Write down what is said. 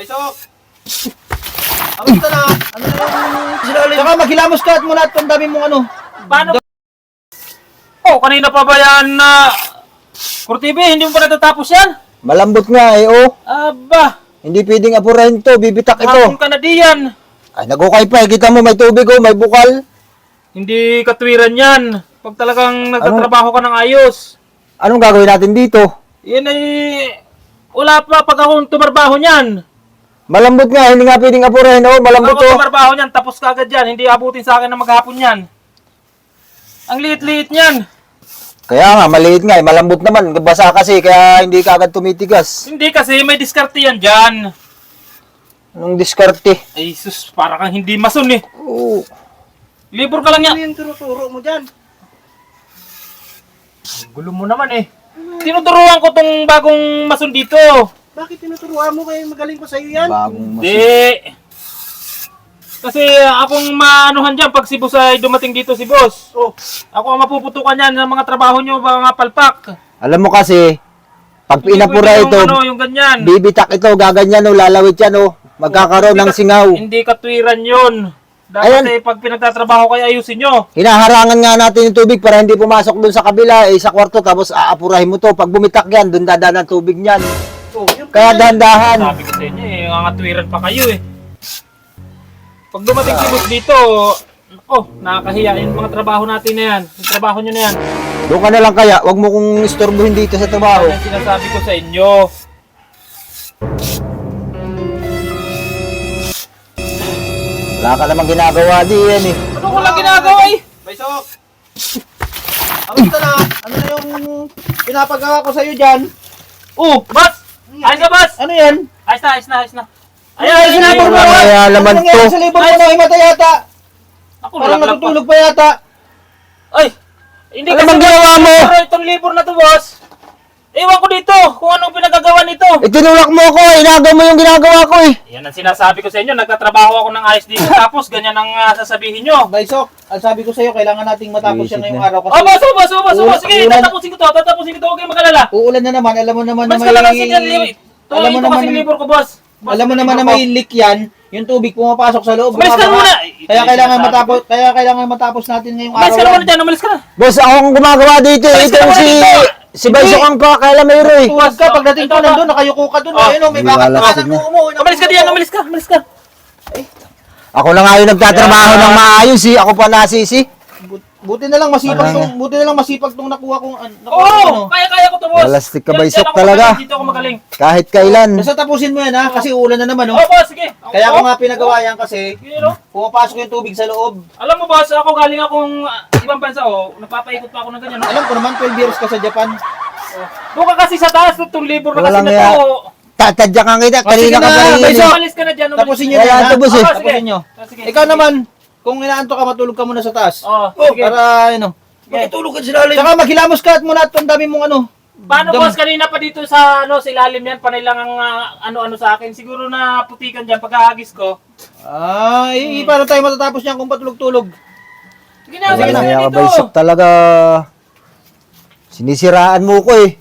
Baysok! Kamusta na? Ano na yung sinalim? Saka maghilamos ka at muna at ang dami mong ano. Paano? Oh, kanina pa ba yan na... Kurtibi, hindi mo pa natatapos yan? Malambot nga eh, oh. Aba, Hindi pwedeng apurahin to, bibitak hapon ito. ka na diyan. Ay, nagukay pa eh. Kita mo, may tubig oh, may bukal. Hindi katwiran yan. Pag talagang nagtatrabaho ka ng ayos. Anong gagawin natin dito? Yan ay... Wala pa pag akong tumarbaho niyan. Malambot nga, hindi nga pwedeng apurahin oh. Pag Malambot ako oh. tumarbaho niyan, tapos ka agad yan. Hindi abutin sa akin na maghapon yan. Ang liit-liit niyan. Kaya nga, maliit nga eh. Malambot naman. Basa kasi, kaya hindi ka agad tumitigas. Hindi kasi may diskarte yan dyan. Anong diskarte? Ay sus, para kang hindi mason eh. Oo. Libur ka lang Ano yan. yung turuturo mo dyan? Gulo mo naman eh. Tinuturuan ko tong bagong mason dito. Bakit tinuturuan mo kayo magaling pa sa'yo yan? Bagong masin. Hindi. Kasi akong maanuhan dyan pag si boss ay dumating dito si boss. Oh, Ako ang mapuputukan yan ng mga trabaho nyo, mga palpak. Alam mo kasi, pag Hindi pinapura pwede ito, yung, ano, yung ganyan. bibitak ito, gaganyan oh, lalawit yan oh. Magkakaroon ng singaw. Hindi katwiran yun. Dapat Ayan. eh, pag pinagtatrabaho kayo, ayusin nyo. Hinaharangan nga natin yung tubig para hindi pumasok dun sa kabila, eh, sa kwarto, tapos aapurahin mo to. Pag bumitak yan, dun dadaan ang tubig niyan. oh, yun Kaya dahan-dahan. Sabi ko sa inyo eh, mga katwiran pa kayo eh. Pag dumating si boss dito, oh, nakakahiya yung mga trabaho natin na yan. Yung trabaho nyo na yan. Doon ka na lang kaya, wag mo kong istorbohin dito sa trabaho. Yan ang sinasabi ko sa inyo. Wala ka namang ginagawa di yan eh. Ano ko lang ginagawa eh? Baysok! Kamusta na? Ano na yung pinapagawa ko sa'yo dyan? Oh, boss! Ayos na, boss! Ano yan? Ayos na, ayos na, ayos na. Ay, sinabor mo! wala kaya naman Ano nangyari to? sa libro mo na himata yata? Ako Parang nalaglag pa. natutulog pa yata. Ay! Hindi Ano kasi bang ginawa mo? Pero itong libro na to, boss. Ewan ko dito kung anong pinagagawa nito. Itinulak mo ko, inagaw mo yung ginagawa ko eh. Yan ang sinasabi ko sa inyo. Nagtatrabaho ako ng ayos dito. Tapos ganyan ang sasabihin nyo. Baysok, ang sabi ko sa'yo, kailangan nating matapos Visit yan ngayong na. araw kasi Oh, boss, oh, boss, oh, boss, oh, boss. Sige, Uulan. tatapusin ko to. Tatapusin ko to. Huwag kayong mag-alala. uulan na naman, alam mo naman na Mas ka lang may... sige. Alam mo Ito naman kasi na- libro ko, boss. Boss, Alam mo ito naman na libro ko. may leak yan, yung tubig pumapasok sa loob. Umalis ka na bumababa. muna. Kaya Ito kailangan yung matapos, matapos natin ngayong Umalis araw. ka na yan. muna dyan. Umalis ka na. Boss, ako ang gumagawa dito eh. Alis ka Ito na si... muna dito. Si Baysok ang pakakala mayro eh. Tuwag ka, pagdating ko Ito, nandun, nakayuko ka dun. Oh. Ayun o, may Hindi bakit wala na signal. Umalis ka diyan. Umalis ka. Umalis ka. Ako na nga yung nagtatrabaho ng maayos eh. Ako pa nasisi. Buti na lang masipag Wala tong, buti na lang masipag tong nakuha kong Oo, ano. kaya ko to, boss. Malastik ka, Yan, Baysok, yan ako talaga. magaling. Dito ako magaling. Kahit kailan. Basta tapusin mo yan ha, kasi ulan na naman Oh, oh. boss, sige. Kaya ko nga pinagawa yan kasi Sige, no? pumapasok yung tubig sa loob. Alam mo, boss, ako galing akong ibang bansa, oh. Napapaikot pa ako ng ganyan, no? Alam ko naman 12 years ka sa Japan. Doon ka kasi sa taas, itong libro na kasi Walang na ya. to. Tatadya ka kita. sige Kanina ka na, pa rin eh. Baysok. Umalis ka na dyan, umalis Tapusin ka nyo Kaya na yan ha. ito, boss, eh. Oh, sige. Tapusin nyo. Sige, Ikaw sige. naman, kung inaanto ka, matulog ka muna sa taas. Oh, sige. Para ano. Matutulog ka sila. Saka maghilamos ka at muna at ang dami mong ano. Paano, Dam- boss, kanina pa dito sa, ano, sa ilalim yan, panay lang ang ano-ano sa akin. Siguro na putikan dyan pagkahagis ko. Paano tayo matatapos niyan kung patulog-tulog? Sige na, Sige sige na. na Kaya ka, dito. Baysok, talaga. Sinisiraan mo ko eh.